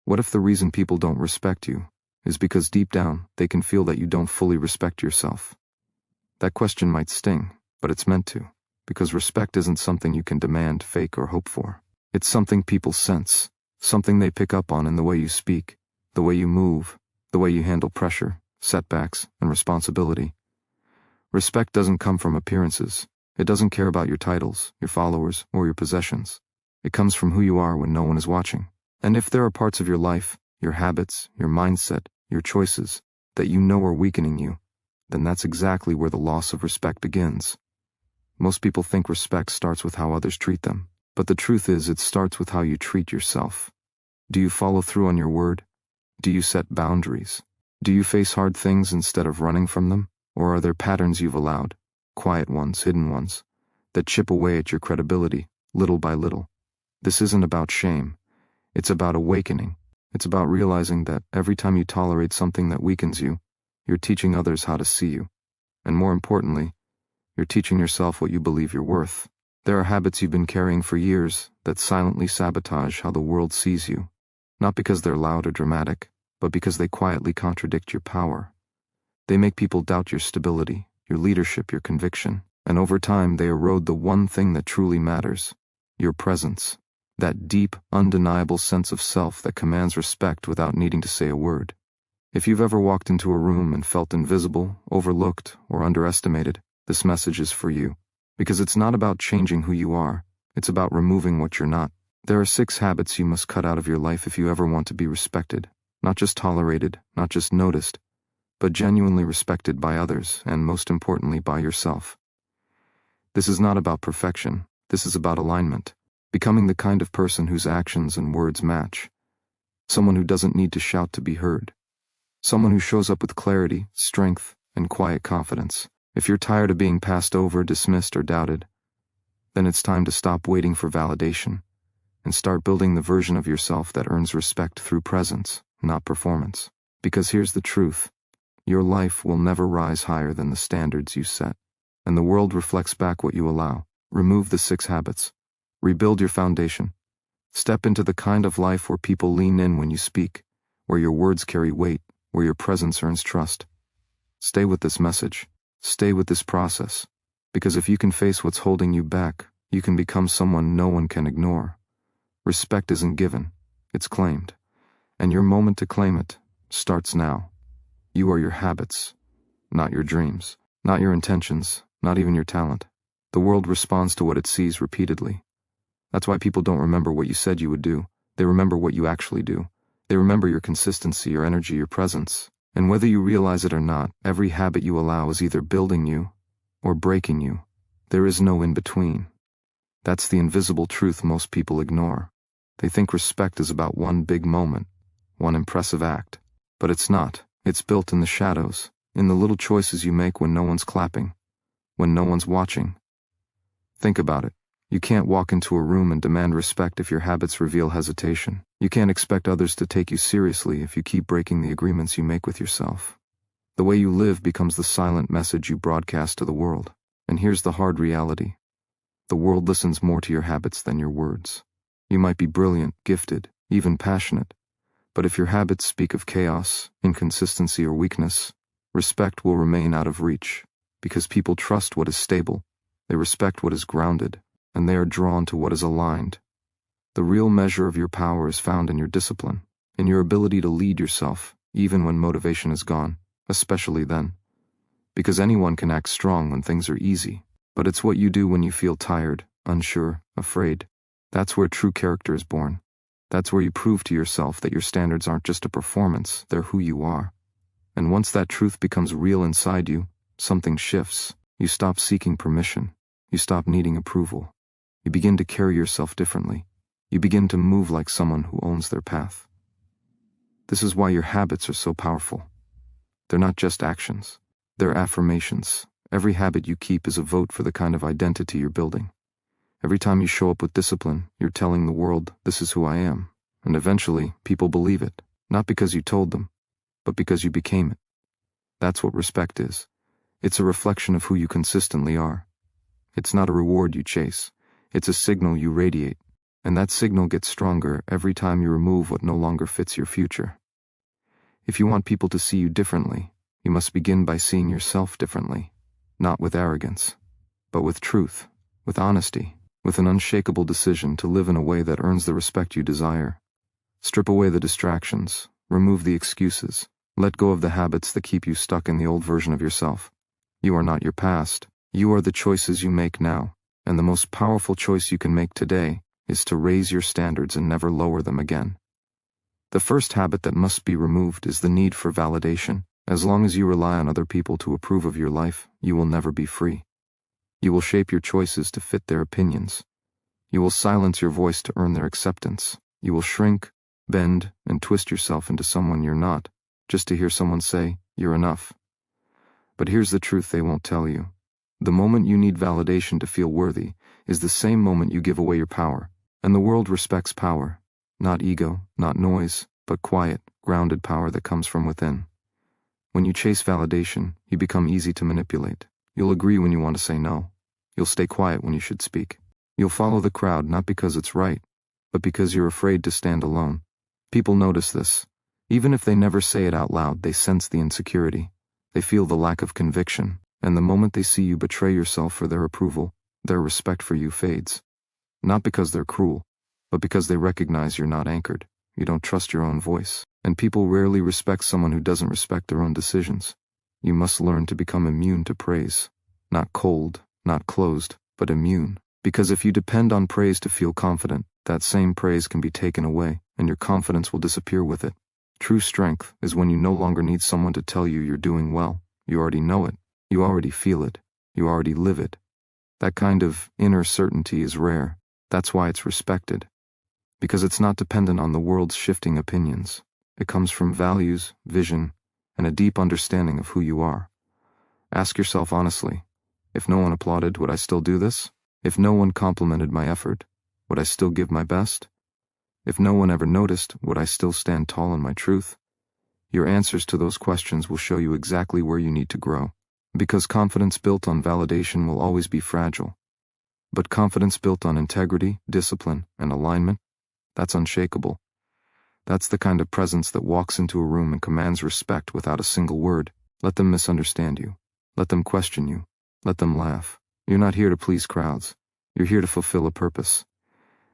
What if the reason people don't respect you is because deep down they can feel that you don't fully respect yourself? That question might sting, but it's meant to, because respect isn't something you can demand, fake, or hope for. It's something people sense, something they pick up on in the way you speak, the way you move, the way you handle pressure, setbacks, and responsibility. Respect doesn't come from appearances. It doesn't care about your titles, your followers, or your possessions. It comes from who you are when no one is watching. And if there are parts of your life, your habits, your mindset, your choices, that you know are weakening you, then that's exactly where the loss of respect begins. Most people think respect starts with how others treat them, but the truth is it starts with how you treat yourself. Do you follow through on your word? Do you set boundaries? Do you face hard things instead of running from them? Or are there patterns you've allowed, quiet ones, hidden ones, that chip away at your credibility, little by little? This isn't about shame. It's about awakening. It's about realizing that every time you tolerate something that weakens you, you're teaching others how to see you. And more importantly, you're teaching yourself what you believe you're worth. There are habits you've been carrying for years that silently sabotage how the world sees you, not because they're loud or dramatic, but because they quietly contradict your power. They make people doubt your stability, your leadership, your conviction, and over time they erode the one thing that truly matters, your presence. That deep, undeniable sense of self that commands respect without needing to say a word. If you've ever walked into a room and felt invisible, overlooked, or underestimated, this message is for you. Because it's not about changing who you are, it's about removing what you're not. There are 6 habits you must cut out of your life if you ever want to be respected. Not just tolerated, not just noticed, but genuinely respected by others, and most importantly by yourself. This is not about perfection, this is about alignment. Becoming the kind of person whose actions and words match. Someone who doesn't need to shout to be heard. Someone who shows up with clarity, strength, and quiet confidence. If you're tired of being passed over, dismissed, or doubted, then it's time to stop waiting for validation and start building the version of yourself that earns respect through presence, not performance. Because here's the truth. Your life will never rise higher than the standards you set, and the world reflects back what you allow. Remove the 6 habits. Rebuild your foundation. Step into the kind of life where people lean in when you speak, where your words carry weight, where your presence earns trust. Stay with this message. Stay with this process. Because if you can face what's holding you back, you can become someone no one can ignore. Respect isn't given, it's claimed. And your moment to claim it starts now. You are your habits, not your dreams, not your intentions, not even your talent. The world responds to what it sees repeatedly. That's why people don't remember what you said you would do. They remember what you actually do. They remember your consistency, your energy, your presence. And whether you realize it or not, every habit you allow is either building you or breaking you. There is no in-between. That's the invisible truth most people ignore. They think respect is about one big moment, one impressive act. But it's not. It's built in the shadows, in the little choices you make when no one's clapping, when no one's watching. Think about it. You can't walk into a room and demand respect if your habits reveal hesitation. You can't expect others to take you seriously if you keep breaking the agreements you make with yourself. The way you live becomes the silent message you broadcast to the world. And here's the hard reality. The world listens more to your habits than your words. You might be brilliant, gifted, even passionate. But if your habits speak of chaos, inconsistency, or weakness, respect will remain out of reach. Because people trust what is stable, they respect what is grounded, and they are drawn to what is aligned. The real measure of your power is found in your discipline, in your ability to lead yourself, even when motivation is gone, especially then. Because anyone can act strong when things are easy, but it's what you do when you feel tired, unsure, afraid. That's where true character is born. That's where you prove to yourself that your standards aren't just a performance, they're who you are. And once that truth becomes real inside you, something shifts. You stop seeking permission. You stop needing approval. You begin to carry yourself differently. You begin to move like someone who owns their path. This is why your habits are so powerful. They're not just actions. They're affirmations. Every habit you keep is a vote for the kind of identity you're building. Every time you show up with discipline, you're telling the world, this is who I am. And eventually, people believe it, not because you told them, but because you became it. That's what respect is. It's a reflection of who you consistently are. It's not a reward you chase. It's a signal you radiate. And that signal gets stronger every time you remove what no longer fits your future. If you want people to see you differently, you must begin by seeing yourself differently, not with arrogance, but with truth, with honesty, with an unshakable decision to live in a way that earns the respect you desire. Strip away the distractions, remove the excuses, let go of the habits that keep you stuck in the old version of yourself. You are not your past, you are the choices you make now, and the most powerful choice you can make today is to raise your standards and never lower them again. The first habit that must be removed is the need for validation. As long as you rely on other people to approve of your life, you will never be free. You will shape your choices to fit their opinions. You will silence your voice to earn their acceptance. You will shrink, bend, and twist yourself into someone you're not, just to hear someone say, "You're enough." But here's the truth they won't tell you. The moment you need validation to feel worthy is the same moment you give away your power. And the world respects power. Not ego, not noise, but quiet, grounded power that comes from within. When you chase validation, you become easy to manipulate. You'll agree when you want to say no. You'll stay quiet when you should speak. You'll follow the crowd not because it's right, but because you're afraid to stand alone. People notice this. Even if they never say it out loud, they sense the insecurity. They feel the lack of conviction, and the moment they see you betray yourself for their approval, their respect for you fades. Not because they're cruel, but because they recognize you're not anchored. You don't trust your own voice, and people rarely respect someone who doesn't respect their own decisions. You must learn to become immune to praise. Not cold, not closed, but immune. Because if you depend on praise to feel confident, that same praise can be taken away, and your confidence will disappear with it. True strength is when you no longer need someone to tell you you're doing well. You already know it. You already feel it. You already live it. That kind of inner certainty is rare. That's why it's respected. Because it's not dependent on the world's shifting opinions. It comes from values, vision, and a deep understanding of who you are. Ask yourself honestly, if no one applauded, would I still do this? If no one complimented my effort, would I still give my best? If no one ever noticed, would I still stand tall in my truth? Your answers to those questions will show you exactly where you need to grow. Because confidence built on validation will always be fragile. But confidence built on integrity, discipline, and alignment, that's unshakable. That's the kind of presence that walks into a room and commands respect without a single word. Let them misunderstand you. Let them question you. Let them laugh. You're not here to please crowds. You're here to fulfill a purpose.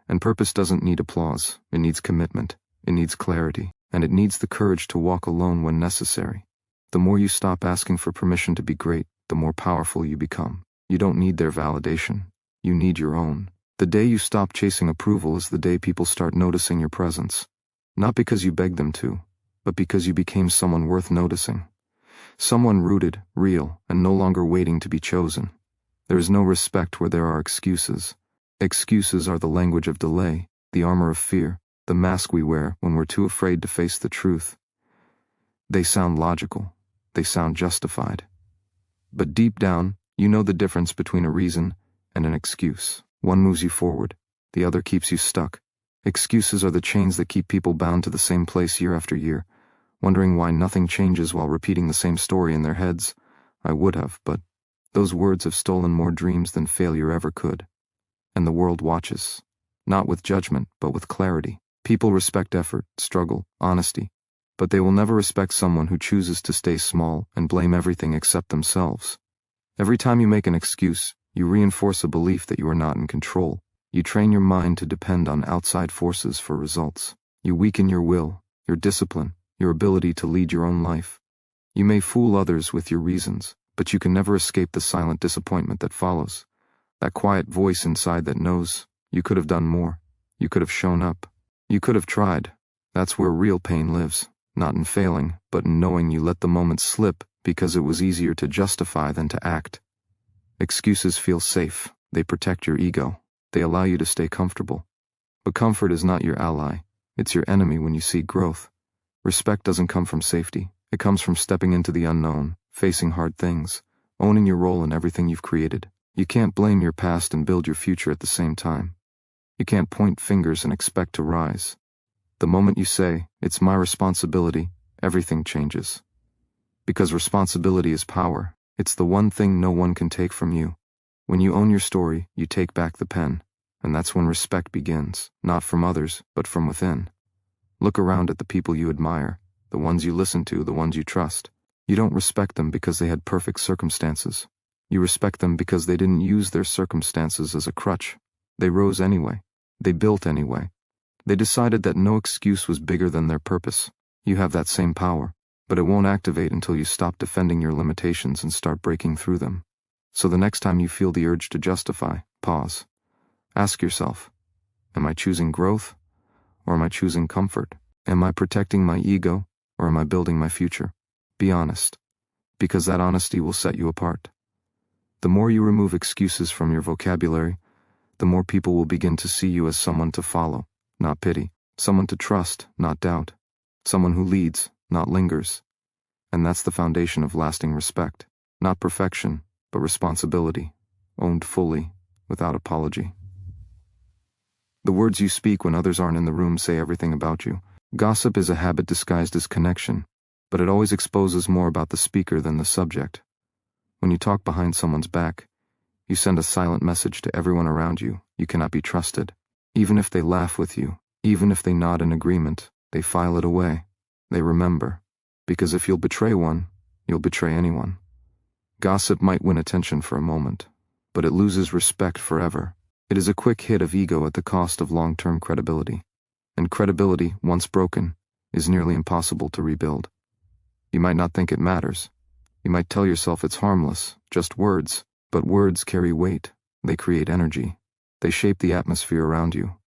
And purpose doesn't need applause. It needs commitment. It needs clarity. And it needs the courage to walk alone when necessary. The more you stop asking for permission to be great, the more powerful you become. You don't need their validation. You need your own. The day you stop chasing approval is the day people start noticing your presence. Not because you begged them to, but because you became someone worth noticing. Someone rooted, real, and no longer waiting to be chosen. There is no respect where there are excuses. Excuses are the language of delay, the armor of fear, the mask we wear when we're too afraid to face the truth. They sound logical. They sound justified. But deep down, you know the difference between a reason and an excuse. One moves you forward, the other keeps you stuck. Excuses are the chains that keep people bound to the same place year after year, wondering why nothing changes while repeating the same story in their heads. I would have, but those words have stolen more dreams than failure ever could. And the world watches, not with judgment, but with clarity. People respect effort, struggle, honesty, but they will never respect someone who chooses to stay small and blame everything except themselves. Every time you make an excuse, you reinforce a belief that you are not in control. You train your mind to depend on outside forces for results. You weaken your will, your discipline, your ability to lead your own life. You may fool others with your reasons, but you can never escape the silent disappointment that follows. That quiet voice inside that knows, you could have done more. You could have shown up. You could have tried. That's where real pain lives, not in failing, but in knowing you let the moment slip because it was easier to justify than to act. Excuses feel safe. They protect your ego. They allow you to stay comfortable. But comfort is not your ally. It's your enemy when you seek growth. Respect doesn't come from safety. It comes from stepping into the unknown, facing hard things, owning your role in everything you've created. You can't blame your past and build your future at the same time. You can't point fingers and expect to rise. The moment you say, "It's my responsibility," everything changes. Because responsibility is power. It's the one thing no one can take from you. When you own your story, you take back the pen. And that's when respect begins, not from others, but from within. Look around at the people you admire, the ones you listen to, the ones you trust. You don't respect them because they had perfect circumstances. You respect them because they didn't use their circumstances as a crutch. They rose anyway. They built anyway. They decided that no excuse was bigger than their purpose. You have that same power, but it won't activate until you stop defending your limitations and start breaking through them. So the next time you feel the urge to justify, pause. Ask yourself, am I choosing growth, or am I choosing comfort? Am I protecting my ego, or am I building my future? Be honest, because that honesty will set you apart. The more you remove excuses from your vocabulary, the more people will begin to see you as someone to follow, not pity, someone to trust, not doubt, someone who leads, not lingers. And that's the foundation of lasting respect, not perfection, but responsibility, owned fully, without apology. The words you speak when others aren't in the room say everything about you. Gossip is a habit disguised as connection, but it always exposes more about the speaker than the subject. When you talk behind someone's back, you send a silent message to everyone around you. You cannot be trusted. Even if they laugh with you, even if they nod in agreement, they file it away. They remember. Because if you'll betray one, you'll betray anyone. Gossip might win attention for a moment, but it loses respect forever. It is a quick hit of ego at the cost of long-term credibility. And credibility, once broken, is nearly impossible to rebuild. You might not think it matters. You might tell yourself it's harmless, just words, but words carry weight. They create energy. They shape the atmosphere around you.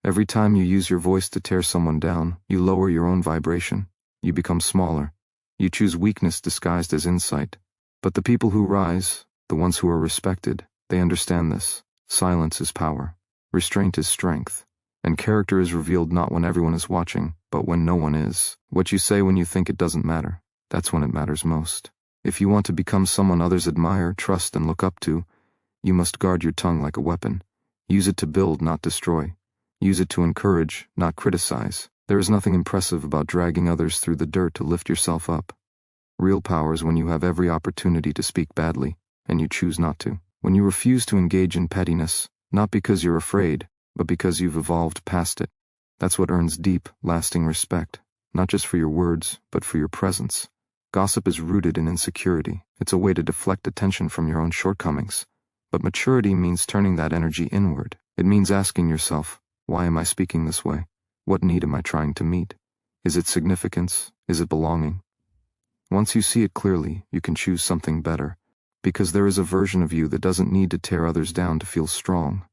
Every time you use your voice to tear someone down, you lower your own vibration. You become smaller. You choose weakness disguised as insight. But the people who rise, the ones who are respected, they understand this. Silence is power. Restraint is strength. And character is revealed not when everyone is watching, but when no one is. What you say when you think it doesn't matter, that's when it matters most. If you want to become someone others admire, trust, and look up to, you must guard your tongue like a weapon. Use it to build, not destroy. Use it to encourage, not criticize. There is nothing impressive about dragging others through the dirt to lift yourself up. Real power is when you have every opportunity to speak badly, and you choose not to. When you refuse to engage in pettiness, not because you're afraid, but because you've evolved past it. That's what earns deep, lasting respect, not just for your words, but for your presence. Gossip is rooted in insecurity. It's a way to deflect attention from your own shortcomings. But maturity means turning that energy inward. It means asking yourself, why am I speaking this way? What need am I trying to meet? Is it significance? Is it belonging? Once you see it clearly, you can choose something better. Because there is a version of you that doesn't need to tear others down to feel strong.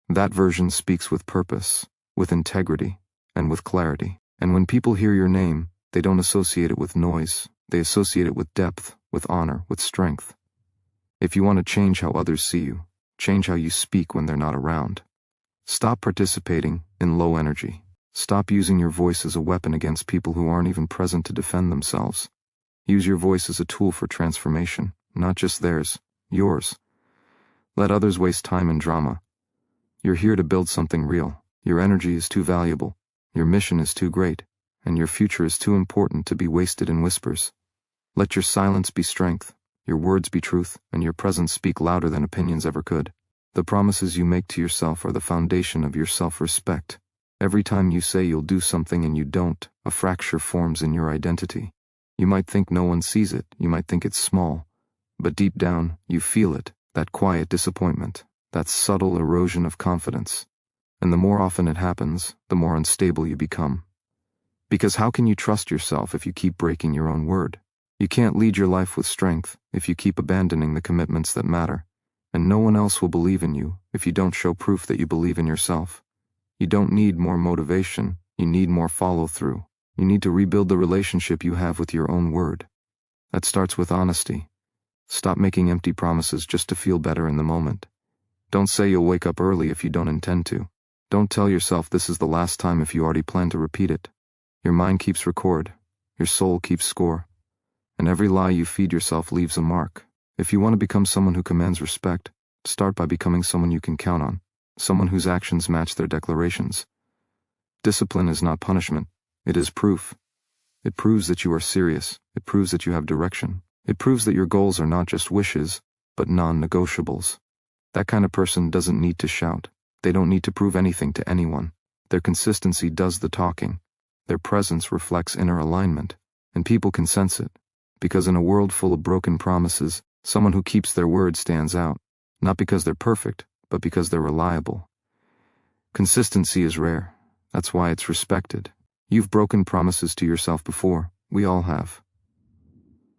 That version speaks with purpose, with integrity, and with clarity. And when people hear your name, they don't associate it with noise. They associate it with depth, with honor, with strength. If you want to change how others see you, change how you speak when they're not around. Stop participating in low energy. Stop using your voice as a weapon against people who aren't even present to defend themselves. Use your voice as a tool for transformation. Not just theirs, yours. Let others waste time in drama. You're here to build something real. Your energy is too valuable. Your mission is too great. And your future is too important to be wasted in whispers. Let your silence be strength, your words be truth, and your presence speak louder than opinions ever could. The promises you make to yourself are the foundation of your self-respect. Every time you say you'll do something and you don't, a fracture forms in your identity. You might think no one sees it, you might think it's small. But deep down, you feel it, that quiet disappointment, that subtle erosion of confidence. And the more often it happens, the more unstable you become. Because how can you trust yourself if you keep breaking your own word? You can't lead your life with strength if you keep abandoning the commitments that matter. And no one else will believe in you if you don't show proof that you believe in yourself. You don't need more motivation, you need more follow-through. You need to rebuild the relationship you have with your own word. That starts with honesty. Stop making empty promises just to feel better in the moment. Don't say you'll wake up early if you don't intend to. Don't tell yourself this is the last time if you already plan to repeat it. Your mind keeps record. Your soul keeps score. And every lie you feed yourself leaves a mark. If you want to become someone who commands respect, start by becoming someone you can count on. Someone whose actions match their declarations. Discipline is not punishment. It is proof. It proves that you are serious. It proves that you have direction. It proves that your goals are not just wishes, but non-negotiables. That kind of person doesn't need to shout. They don't need to prove anything to anyone. Their consistency does the talking. Their presence reflects inner alignment, and people can sense it. Because in a world full of broken promises, someone who keeps their word stands out, not because they're perfect, but because they're reliable. Consistency is rare. That's why it's respected. You've broken promises to yourself before. We all have.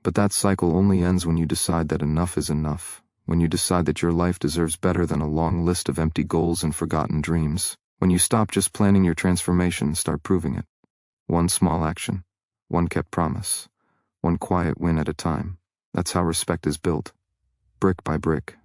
But that cycle only ends when you decide that enough is enough. When you decide that your life deserves better than a long list of empty goals and forgotten dreams. When you stop just planning your transformation and start proving it. One small action. One kept promise. One quiet win at a time. That's how respect is built. Brick by brick.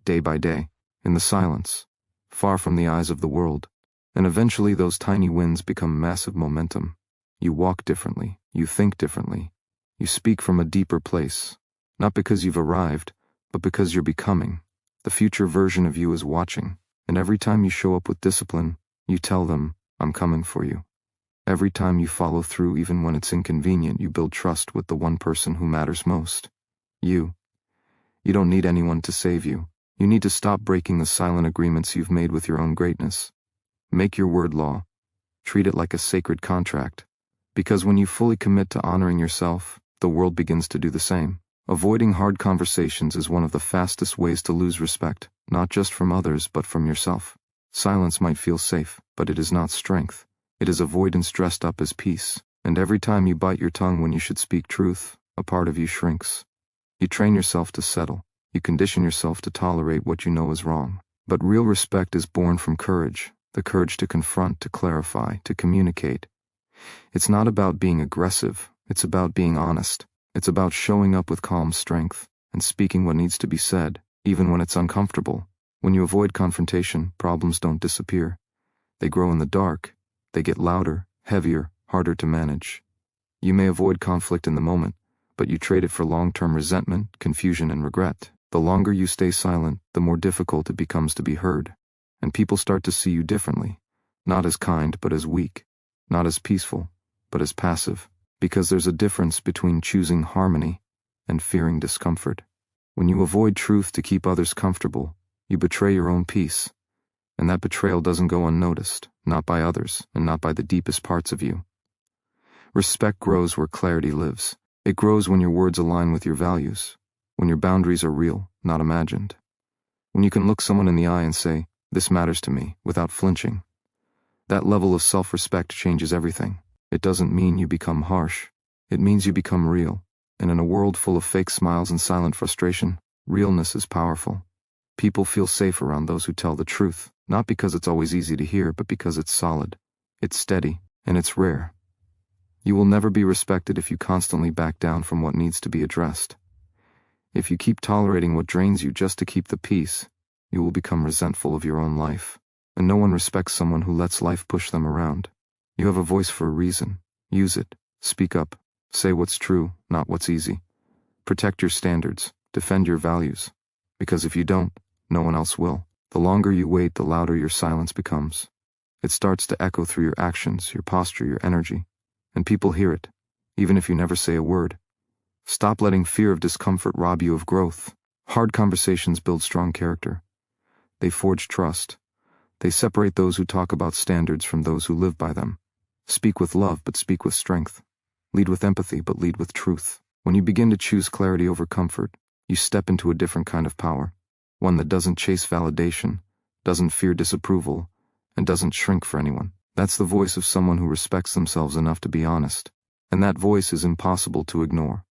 Day by day. In the silence. Far from the eyes of the world. And eventually those tiny wins become massive momentum. You walk differently. You think differently. You speak from a deeper place. Not because you've arrived, but because you're becoming. The future version of you is watching. And every time you show up with discipline, you tell them, I'm coming for you. Every time you follow through even when it's inconvenient, you build trust with the one person who matters most. You. You don't need anyone to save you. You need to stop breaking the silent agreements you've made with your own greatness. Make your word law. Treat it like a sacred contract. Because when you fully commit to honoring yourself, the world begins to do the same. Avoiding hard conversations is one of the fastest ways to lose respect, not just from others but from yourself. Silence might feel safe, but it is not strength. It is avoidance dressed up as peace. And every time you bite your tongue when you should speak truth, a part of you shrinks. You train yourself to settle. You condition yourself to tolerate what you know is wrong. But real respect is born from courage, the courage to confront, to clarify, to communicate. It's not about being aggressive, it's about being honest. It's about showing up with calm strength and speaking what needs to be said, even when it's uncomfortable. When you avoid confrontation, problems don't disappear. They grow in the dark. They get louder, heavier, harder to manage. You may avoid conflict in the moment, but you trade it for long-term resentment, confusion, and regret. The longer you stay silent, the more difficult it becomes to be heard. And people start to see you differently. Not as kind, but as weak. Not as peaceful, but as passive. Because there's a difference between choosing harmony and fearing discomfort. When you avoid truth to keep others comfortable, you betray your own peace. And that betrayal doesn't go unnoticed, not by others, and not by the deepest parts of you. Respect grows where clarity lives. It grows when your words align with your values, when your boundaries are real, not imagined. When you can look someone in the eye and say, this matters to me, without flinching. That level of self-respect changes everything. It doesn't mean you become harsh. It means you become real. And in a world full of fake smiles and silent frustration, realness is powerful. People feel safe around those who tell the truth, not because it's always easy to hear, but because it's solid, it's steady, and it's rare. You will never be respected if you constantly back down from what needs to be addressed. If you keep tolerating what drains you just to keep the peace, you will become resentful of your own life. And no one respects someone who lets life push them around. You have a voice for a reason. Use it. Speak up. Say what's true, not what's easy. Protect your standards. Defend your values. Because if you don't, no one else will. The longer you wait, the louder your silence becomes. It starts to echo through your actions, your posture, your energy. And people hear it, even if you never say a word. Stop letting fear of discomfort rob you of growth. Hard conversations build strong character. They forge trust. They separate those who talk about standards from those who live by them. Speak with love, but speak with strength. Lead with empathy, but lead with truth. When you begin to choose clarity over comfort, you step into a different kind of power. One that doesn't chase validation, doesn't fear disapproval, and doesn't shrink for anyone. That's the voice of someone who respects themselves enough to be honest. And that voice is impossible to ignore.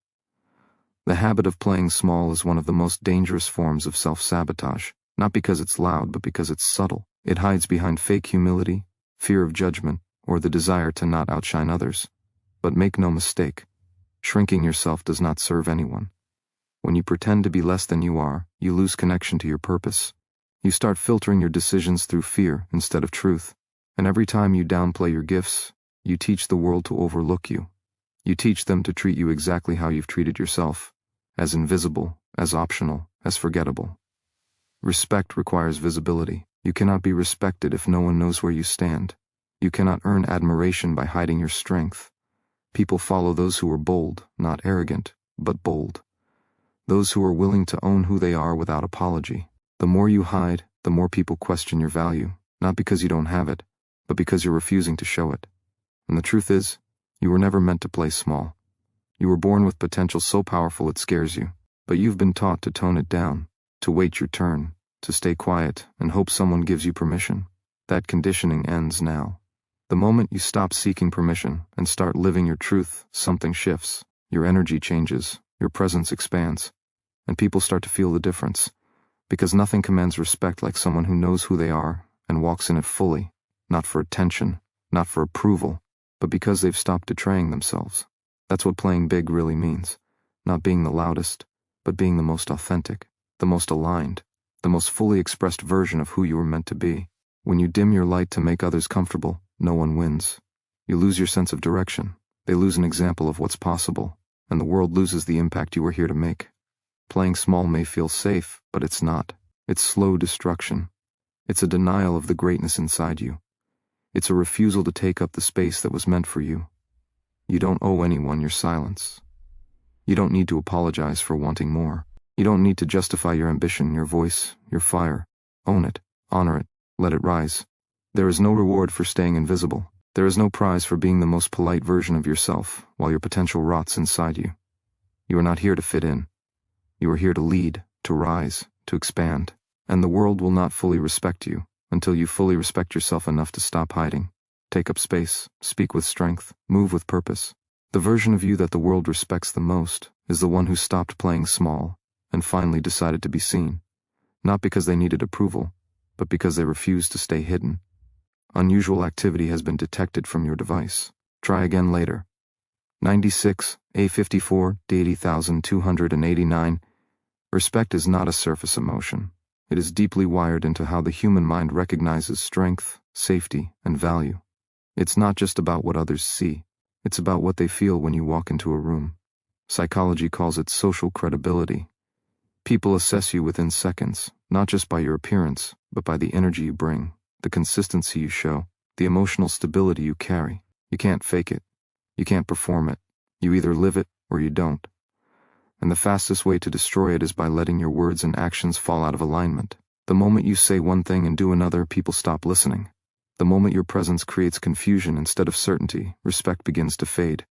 The habit of playing small is one of the most dangerous forms of self-sabotage, not because it's loud, but because it's subtle. It hides behind fake humility, fear of judgment, or the desire to not outshine others. But make no mistake, shrinking yourself does not serve anyone. When you pretend to be less than you are, you lose connection to your purpose. You start filtering your decisions through fear instead of truth. And every time you downplay your gifts, you teach the world to overlook you. You teach them to treat you exactly how you've treated yourself, as invisible, as optional, as forgettable. Respect requires visibility. You cannot be respected if no one knows where you stand. You cannot earn admiration by hiding your strength. People follow those who are bold, not arrogant, but bold. Those who are willing to own who they are without apology. The more you hide, the more people question your value. not because you don't have it, but because you're refusing to show it. And the truth is, you were never meant to play small. You were born with potential so powerful it scares you, but you've been taught to tone it down, to wait your turn, to stay quiet and hope someone gives you permission. That conditioning ends now. The moment you stop seeking permission and start living your truth, something shifts. Your energy changes, your presence expands, and people start to feel the difference. Because nothing commands respect like someone who knows who they are and walks in it fully, not for attention, not for approval, but because they've stopped betraying themselves. That's what playing big really means. Not being the loudest, but being the most authentic, the most aligned, the most fully expressed version of who you were meant to be. When you dim your light to make others comfortable, no one wins. You lose your sense of direction, they lose an example of what's possible, and the world loses the impact you were here to make. Playing small may feel safe, but it's not. It's slow destruction. It's a denial of the greatness inside you. It's a refusal to take up the space that was meant for you. You don't owe anyone your silence. You don't need to apologize for wanting more. You don't need to justify your ambition, your voice, your fire. Own it, honor it, let it rise. There is no reward for staying invisible. There is no prize for being the most polite version of yourself while your potential rots inside you. You are not here to fit in. You are here to lead, to rise, to expand. And the world will not fully respect you until you fully respect yourself enough to stop hiding. Take up space, speak with strength, move with purpose. The version of you that the world respects the most is the one who stopped playing small and finally decided to be seen. Not because they needed approval, but because they refused to stay hidden. Unusual activity has been detected from your device. Try again later. 96, A54, D80289. Respect is not a surface emotion. It is deeply wired into how the human mind recognizes strength, safety, and value. It's not just about what others see. It's about what they feel when you walk into a room. Psychology calls it social credibility. People assess you within seconds, not just by your appearance, but by the energy you bring, the consistency you show, the emotional stability you carry. You can't fake it. You can't perform it. You either live it or you don't. And the fastest way to destroy it is by letting your words and actions fall out of alignment. The moment you say one thing and do another, people stop listening. The moment your presence creates confusion instead of certainty, respect begins to fade.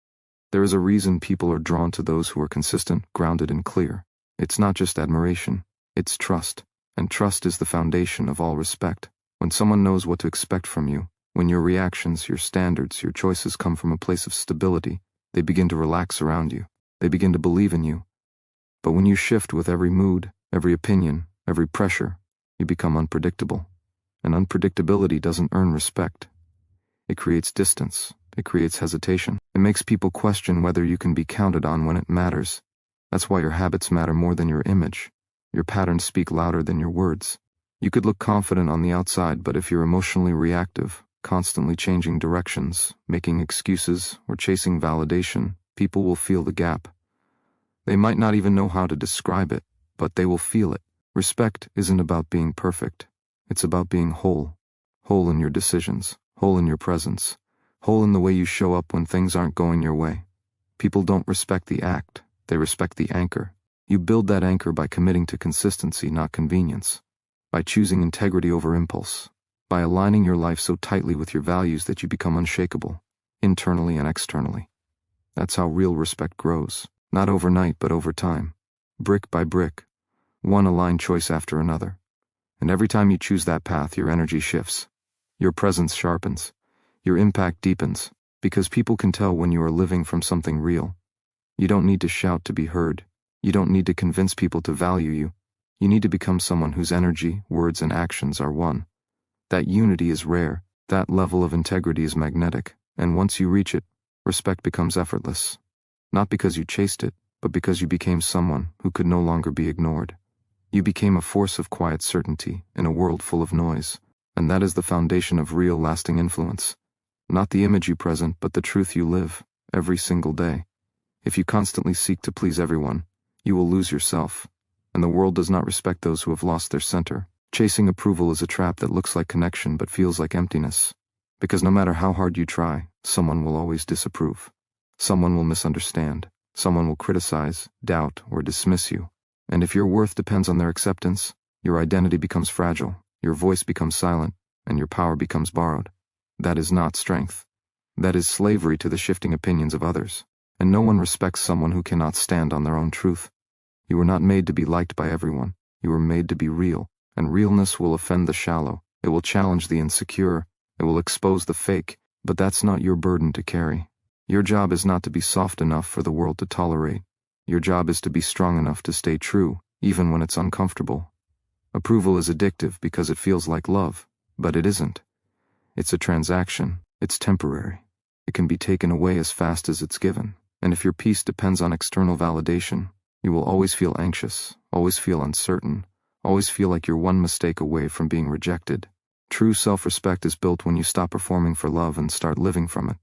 There is a reason people are drawn to those who are consistent, grounded, and clear. It's not just admiration, it's trust. And trust is the foundation of all respect. When someone knows what to expect from you, when your reactions, your standards, your choices come from a place of stability, they begin to relax around you. They begin to believe in you. But when you shift with every mood, every opinion, every pressure, you become unpredictable. And unpredictability doesn't earn respect. It creates distance. It creates hesitation. It makes people question whether you can be counted on when it matters. That's why your habits matter more than your image. Your patterns speak louder than your words. You could look confident on the outside, but if you're emotionally reactive, constantly changing directions, making excuses, or chasing validation, people will feel the gap. They might not even know how to describe it, but they will feel it. Respect isn't about being perfect. It's about being whole. Whole in your decisions, whole in your presence, whole in the way you show up when things aren't going your way. People don't respect the act, they respect the anchor. You build that anchor by committing to consistency, not convenience. By choosing integrity over impulse. By aligning your life so tightly with your values that you become unshakable, internally and externally. That's how real respect grows. Not overnight, but over time. Brick by brick. One aligned choice after another. And every time you choose that path, your energy shifts. Your presence sharpens. Your impact deepens. Because people can tell when you are living from something real. You don't need to shout to be heard. You don't need to convince people to value you. You need to become someone whose energy, words, and actions are one. That unity is rare. That level of integrity is magnetic. And once you reach it, respect becomes effortless. Not because you chased it, but because you became someone who could no longer be ignored. You became a force of quiet certainty in a world full of noise. And that is the foundation of real, lasting influence. Not the image you present, but the truth you live, every single day. If you constantly seek to please everyone, you will lose yourself. And the world does not respect those who have lost their center. Chasing approval is a trap that looks like connection but feels like emptiness. Because no matter how hard you try, someone will always disapprove. Someone will misunderstand. Someone will criticize, doubt, or dismiss you. And if your worth depends on their acceptance, your identity becomes fragile, your voice becomes silent, and your power becomes borrowed. That is not strength. That is slavery to the shifting opinions of others. And no one respects someone who cannot stand on their own truth. You were not made to be liked by everyone. You were made to be real, and realness will offend the shallow. It will challenge the insecure. It will expose the fake, but that's not your burden to carry. Your job is not to be soft enough for the world to tolerate. Your job is to be strong enough to stay true, even when it's uncomfortable. Approval is addictive because it feels like love, but it isn't. It's a transaction. It's temporary. It can be taken away as fast as it's given. And if your peace depends on external validation, you will always feel anxious, always feel uncertain, always feel like you're one mistake away from being rejected. True self-respect is built when you stop performing for love and start living from it.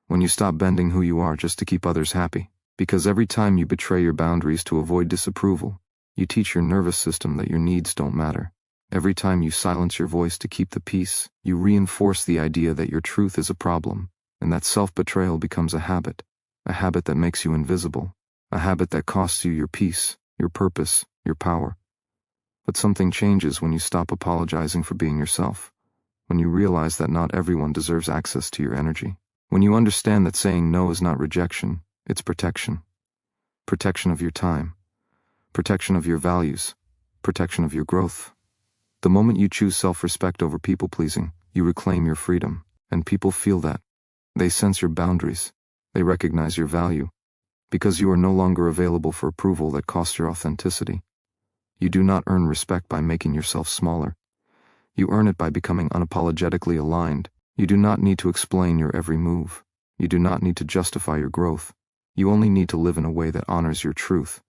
When you stop bending who you are just to keep others happy. Because every time you betray your boundaries to avoid disapproval, you teach your nervous system that your needs don't matter. Every time you silence your voice to keep the peace, you reinforce the idea that your truth is a problem, and that self-betrayal becomes a habit that makes you invisible, a habit that costs you your peace, your purpose, your power. But something changes when you stop apologizing for being yourself, when you realize that not everyone deserves access to your energy, when you understand that saying no is not rejection, it's protection. Protection of your time, protection of your values, protection of your growth. The moment you choose self-respect over people-pleasing, you reclaim your freedom, and people feel that. They sense your boundaries. They recognize your value, because you are no longer available for approval that costs your authenticity. You do not earn respect by making yourself smaller. You earn it by becoming unapologetically aligned. You do not need to explain your every move. You do not need to justify your growth. You only need to live in a way that honors your truth.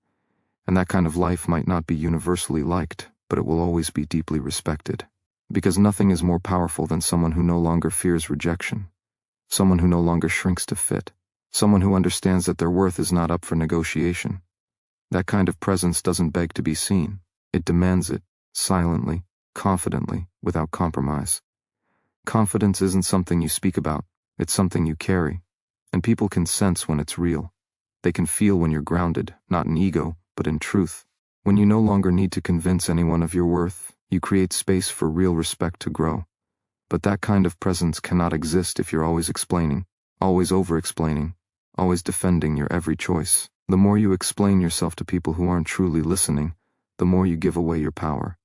And that kind of life might not be universally liked, but it will always be deeply respected. Because nothing is more powerful than someone who no longer fears rejection. Someone who no longer shrinks to fit. Someone who understands that their worth is not up for negotiation. That kind of presence doesn't beg to be seen. It demands it, silently, confidently, without compromise. Confidence isn't something you speak about, it's something you carry. And people can sense when it's real. They can feel when you're grounded, not in ego, but in truth. When you no longer need to convince anyone of your worth, you create space for real respect to grow. But that kind of presence cannot exist if you're always explaining, always over-explaining, always defending your every choice. The more you explain yourself to people who aren't truly listening, the more you give away your power.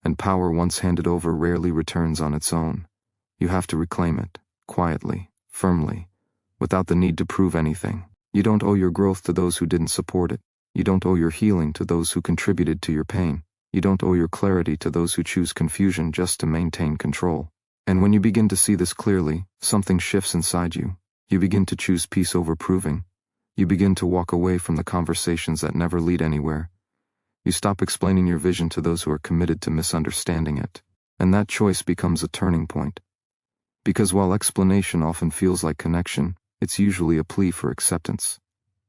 And power once handed over rarely returns on its own. You have to reclaim it, quietly, firmly, without the need to prove anything. You don't owe your growth to those who didn't support it. You don't owe your healing to those who contributed to your pain. You don't owe your clarity to those who choose confusion just to maintain control. And when you begin to see this clearly, something shifts inside you. You begin to choose peace over proving. You begin to walk away from the conversations that never lead anywhere. You stop explaining your vision to those who are committed to misunderstanding it. And that choice becomes a turning point. Because while explanation often feels like connection, it's usually a plea for acceptance.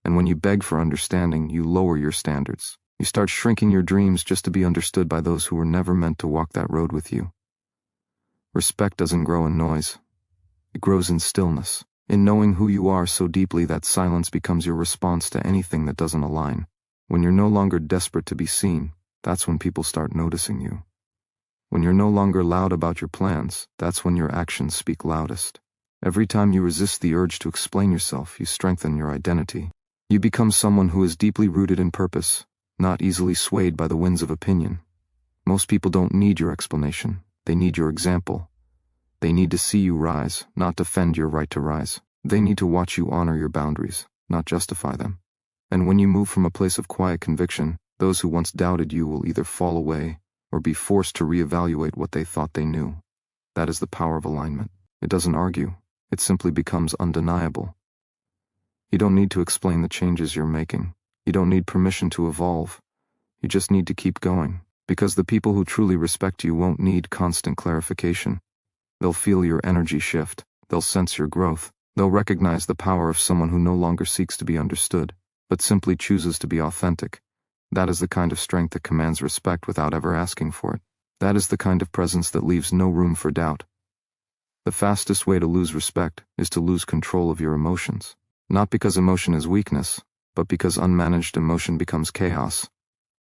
And when you beg for understanding, you lower your standards. You start shrinking your dreams just to be understood by those who were never meant to walk that road with you. Respect doesn't grow in noise. It grows in stillness, in knowing who you are so deeply that silence becomes your response to anything that doesn't align. When you're no longer desperate to be seen, that's when people start noticing you. When you're no longer loud about your plans, that's when your actions speak loudest. Every time you resist the urge to explain yourself, you strengthen your identity. You become someone who is deeply rooted in purpose, not easily swayed by the winds of opinion. Most people don't need your explanation. They need your example. They need to see you rise, not defend your right to rise. They need to watch you honor your boundaries, not justify them. And when you move from a place of quiet conviction, those who once doubted you will either fall away or be forced to reevaluate what they thought they knew. That is the power of alignment. It doesn't argue. It simply becomes undeniable. You don't need to explain the changes you're making. You don't need permission to evolve. You just need to keep going, because the people who truly respect you won't need constant clarification. They'll feel your energy shift. They'll sense your growth. They'll recognize the power of someone who no longer seeks to be understood, but simply chooses to be authentic. That is the kind of strength that commands respect without ever asking for it. That is the kind of presence that leaves no room for doubt. The fastest way to lose respect is to lose control of your emotions. Not because emotion is weakness, but because unmanaged emotion becomes chaos.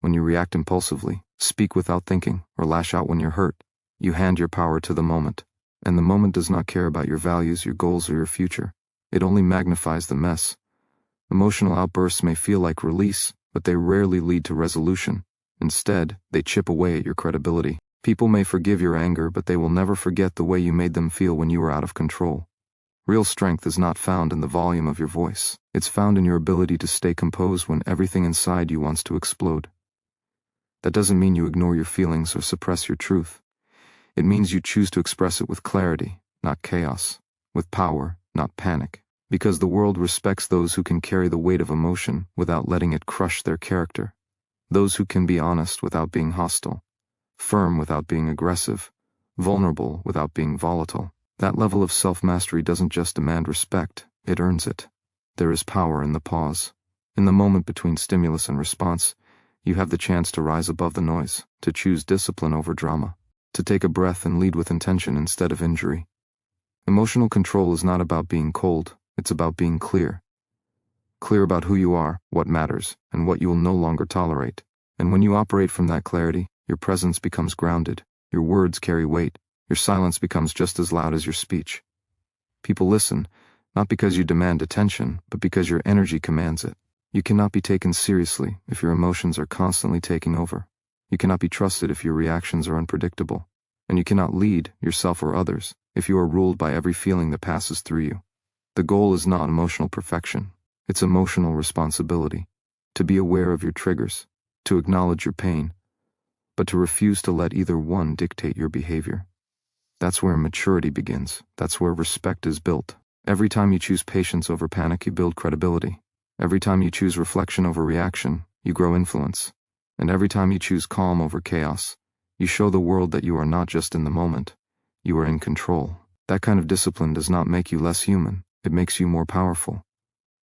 When you react impulsively, speak without thinking, or lash out when you're hurt, You hand your power to the moment, and the moment does not care about your values, your goals, or your future. It only magnifies the mess. Emotional outbursts may feel like release, but they rarely lead to resolution. Instead, they chip away at your credibility. People may forgive your anger, but they will never forget the way you made them feel when you were out of control. Real strength is not found in the volume of your voice. It's found in your ability to stay composed when everything inside you wants to explode. That doesn't mean you ignore your feelings or suppress your truth. It means you choose to express it with clarity, not chaos, with power, not panic. Because the world respects those who can carry the weight of emotion without letting it crush their character. Those who can be honest without being hostile, firm without being aggressive, vulnerable without being volatile. That level of self-mastery doesn't just demand respect, it earns it. There is power in the pause. In the moment between stimulus and response, you have the chance to rise above the noise, to choose discipline over drama, to take a breath and lead with intention instead of injury. Emotional control is not about being cold, it's about being clear. Clear about who you are, what matters, and what you will no longer tolerate. And when you operate from that clarity, your presence becomes grounded, your words carry weight, your silence becomes just as loud as your speech. People listen, not because you demand attention, but because your energy commands it. You cannot be taken seriously if your emotions are constantly taking over. You cannot be trusted if your reactions are unpredictable. And you cannot lead, yourself or others, if you are ruled by every feeling that passes through you. The goal is not emotional perfection. It's emotional responsibility. To be aware of your triggers, to acknowledge your pain, but to refuse to let either one dictate your behavior. That's where maturity begins. That's where respect is built. Every time you choose patience over panic, you build credibility. Every time you choose reflection over reaction, you grow influence. And every time you choose calm over chaos, you show the world that you are not just in the moment, you are in control. That kind of discipline does not make you less human, it makes you more powerful.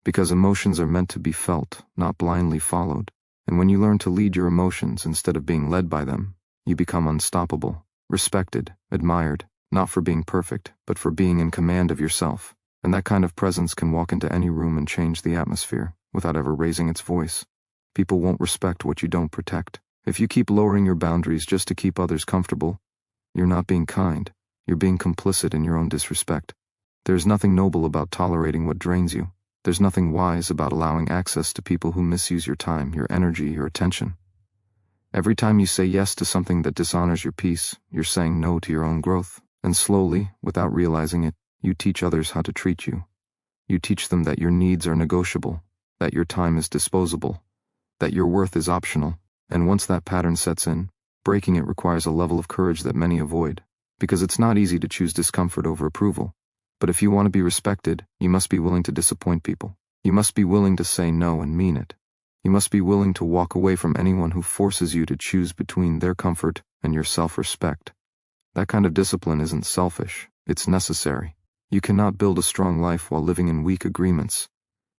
Because emotions are meant to be felt, not blindly followed. And when you learn to lead your emotions instead of being led by them, you become unstoppable. Respected, admired, not for being perfect, but for being in command of yourself. And that kind of presence can walk into any room and change the atmosphere, without ever raising its voice. People won't respect what you don't protect. If you keep lowering your boundaries just to keep others comfortable, you're not being kind, you're being complicit in your own disrespect. There's nothing noble about tolerating what drains you. There's nothing wise about allowing access to people who misuse your time, your energy, your attention. Every time you say yes to something that dishonors your peace, you're saying no to your own growth. And slowly, without realizing it, you teach others how to treat you. You teach them that your needs are negotiable, that your time is disposable, that your worth is optional. And once that pattern sets in, breaking it requires a level of courage that many avoid. Because it's not easy to choose discomfort over approval. But if you want to be respected, you must be willing to disappoint people. You must be willing to say no and mean it. You must be willing to walk away from anyone who forces you to choose between their comfort and your self-respect. That kind of discipline isn't selfish, it's necessary. You cannot build a strong life while living in weak agreements.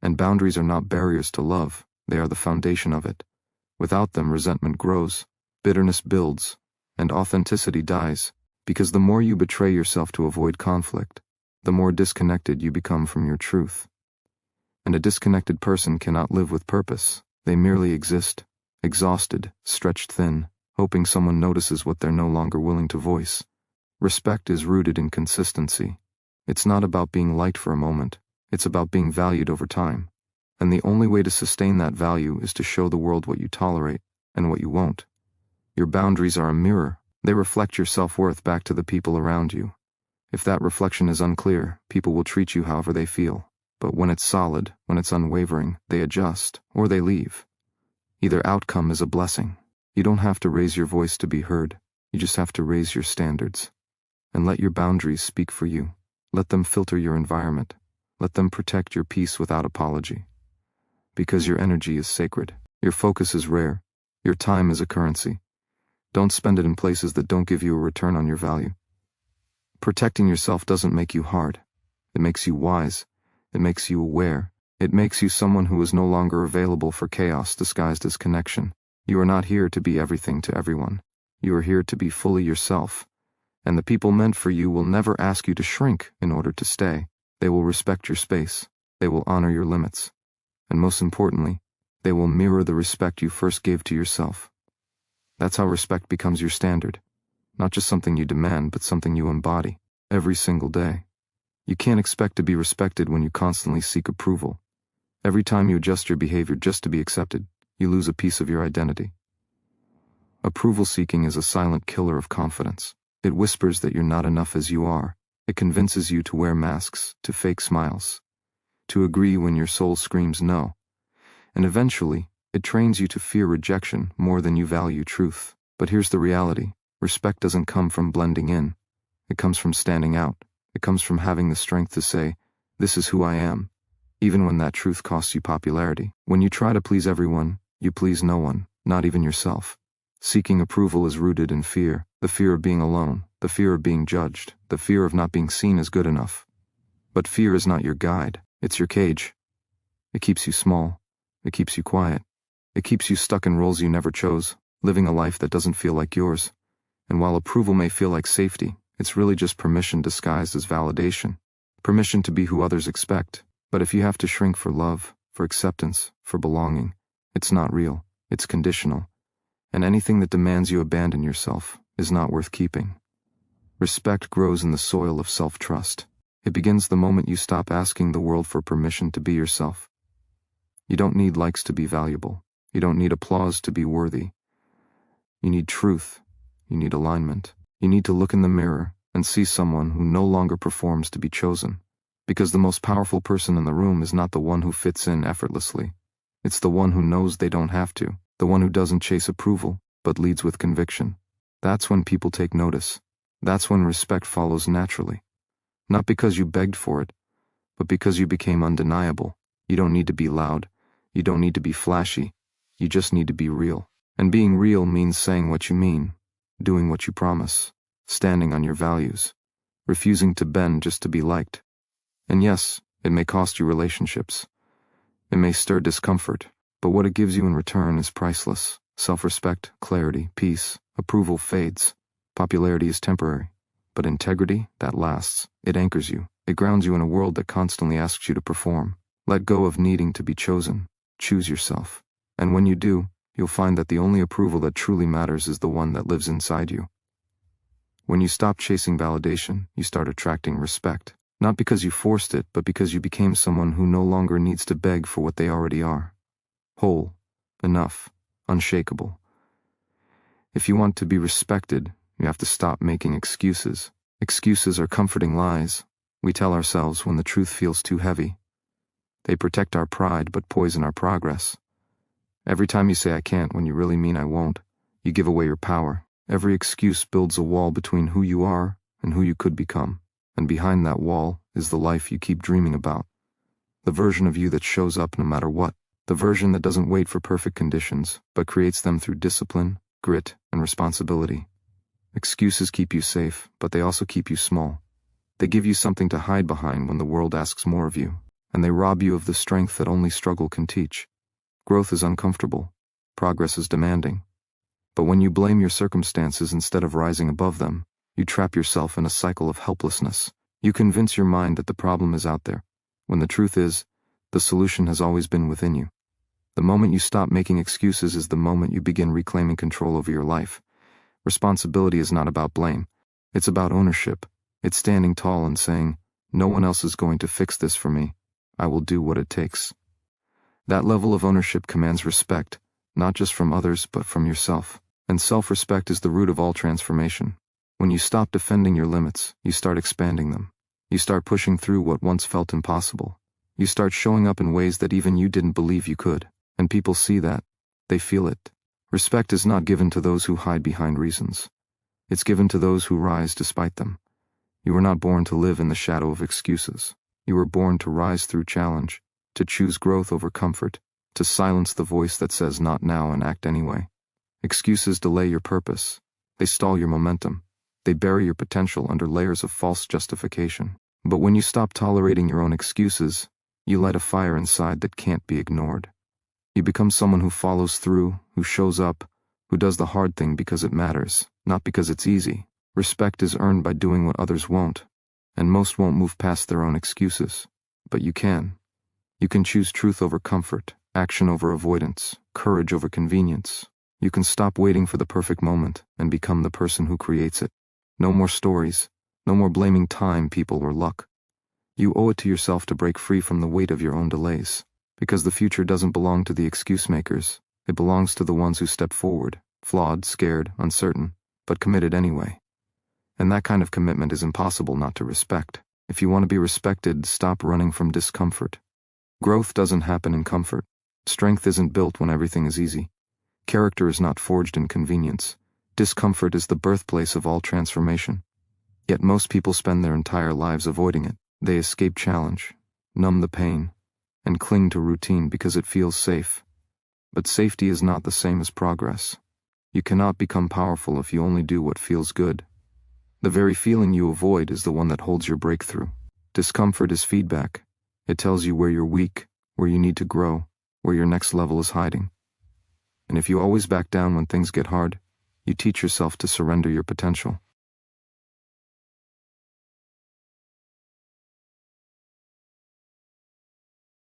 And boundaries are not barriers to love, they are the foundation of it. Without them, resentment grows, bitterness builds, and authenticity dies. Because the more you betray yourself to avoid conflict, the more disconnected you become from your truth. And a disconnected person cannot live with purpose. They merely exist, exhausted, stretched thin, hoping someone notices what they're no longer willing to voice. Respect is rooted in consistency. It's not about being liked for a moment, it's about being valued over time. And the only way to sustain that value is to show the world what you tolerate and what you won't. Your boundaries are a mirror. They reflect your self-worth back to the people around you. If that reflection is unclear, people will treat you however they feel. But when it's solid, when it's unwavering, they adjust, or they leave. Either outcome is a blessing. You don't have to raise your voice to be heard. You just have to raise your standards. And let your boundaries speak for you. Let them filter your environment. Let them protect your peace without apology. Because your energy is sacred. Your focus is rare. Your time is a currency. Don't spend it in places that don't give you a return on your value. Protecting yourself doesn't make you hard. It makes you wise. It makes you aware. It makes you someone who is no longer available for chaos disguised as connection. You are not here to be everything to everyone. You are here to be fully yourself. And the people meant for you will never ask you to shrink in order to stay. They will respect your space. They will honor your limits. And most importantly, they will mirror the respect you first gave to yourself. That's how respect becomes your standard. not just something you demand, but something you embody, every single day. You can't expect to be respected when you constantly seek approval. Every time you adjust your behavior just to be accepted, you lose a piece of your identity. Approval seeking is a silent killer of confidence. It whispers that you're not enough as you are. It convinces you to wear masks, to fake smiles, to agree when your soul screams no. And eventually, it trains you to fear rejection more than you value truth. But here's the reality. Respect doesn't come from blending in. It comes from standing out. It comes from having the strength to say, "This is who I am," even when that truth costs you popularity. When you try to please everyone, you please no one, not even yourself. Seeking approval is rooted in fear, the fear of being alone, the fear of being judged, the fear of not being seen as good enough. But fear is not your guide, it's your cage. It keeps you small. It keeps you quiet. It keeps you stuck in roles you never chose, living a life that doesn't feel like yours. And while approval may feel like safety, it's really just permission disguised as validation. Permission to be who others expect. But if you have to shrink for love, for acceptance, for belonging, it's not real, it's conditional. And anything that demands you abandon yourself is not worth keeping. Respect grows in the soil of self-trust. It begins the moment you stop asking the world for permission to be yourself. You don't need likes to be valuable. You don't need applause to be worthy. You need truth. You need alignment. You need to look in the mirror and see someone who no longer performs to be chosen. Because the most powerful person in the room is not the one who fits in effortlessly. It's the one who knows they don't have to. The one who doesn't chase approval, but leads with conviction. That's when people take notice. That's when respect follows naturally. Not because you begged for it, but because you became undeniable. You don't need to be loud. You don't need to be flashy. You just need to be real. And being real means saying what you mean, doing what you promise, standing on your values, refusing to bend just to be liked. And yes, it may cost you relationships. It may stir discomfort. But what it gives you in return is priceless. Self-respect, clarity, peace, approval fades. Popularity is temporary. But integrity, that lasts. It anchors you. It grounds you in a world that constantly asks you to perform. Let go of needing to be chosen. Choose yourself. And when you do, you'll find that the only approval that truly matters is the one that lives inside you. When you stop chasing validation, you start attracting respect. Not because you forced it, but because you became someone who no longer needs to beg for what they already are. Whole, enough, unshakable. If you want to be respected, you have to stop making excuses. Excuses are comforting lies we tell ourselves when the truth feels too heavy. They protect our pride but poison our progress. Every time you say "I can't" when you really mean "I won't," you give away your power. Every excuse builds a wall between who you are and who you could become. And behind that wall is the life you keep dreaming about. The version of you that shows up no matter what. The version that doesn't wait for perfect conditions, but creates them through discipline, grit, and responsibility. Excuses keep you safe, but they also keep you small. They give you something to hide behind when the world asks more of you, and they rob you of the strength that only struggle can teach. Growth is uncomfortable. Progress is demanding. But when you blame your circumstances instead of rising above them, you trap yourself in a cycle of helplessness. You convince your mind that the problem is out there, when the truth is, the solution has always been within you. The moment you stop making excuses is the moment you begin reclaiming control over your life. Responsibility is not about blame. It's about ownership. It's standing tall and saying, "No one else is going to fix this for me. I will do what it takes." That level of ownership commands respect, not just from others but from yourself. And self-respect is the root of all transformation. When you stop defending your limits, you start expanding them. You start pushing through what once felt impossible. You start showing up in ways that even you didn't believe you could. And people see that. They feel it. Respect is not given to those who hide behind reasons. It's given to those who rise despite them. You were not born to live in the shadow of excuses. You were born to rise through challenge, to choose growth over comfort, to silence the voice that says "not now" and act anyway. Excuses delay your purpose. They stall your momentum. They bury your potential under layers of false justification. But when you stop tolerating your own excuses, you light a fire inside that can't be ignored. You become someone who follows through, who shows up, who does the hard thing because it matters, not because it's easy. Respect is earned by doing what others won't, and most won't move past their own excuses. But you can. You can choose truth over comfort, action over avoidance, courage over convenience. You can stop waiting for the perfect moment and become the person who creates it. No more stories. No more blaming time, people, or luck. You owe it to yourself to break free from the weight of your own delays. Because the future doesn't belong to the excuse makers. It belongs to the ones who step forward, flawed, scared, uncertain, but committed anyway. And that kind of commitment is impossible not to respect. If you want to be respected, stop running from discomfort. Growth doesn't happen in comfort. Strength isn't built when everything is easy. Character is not forged in convenience. Discomfort is the birthplace of all transformation. Yet most people spend their entire lives avoiding it. They escape challenge, numb the pain, and cling to routine because it feels safe. But safety is not the same as progress. You cannot become powerful if you only do what feels good. The very feeling you avoid is the one that holds your breakthrough. Discomfort is feedback. It tells you where you're weak, where you need to grow, where your next level is hiding. And if you always back down when things get hard, you teach yourself to surrender your potential.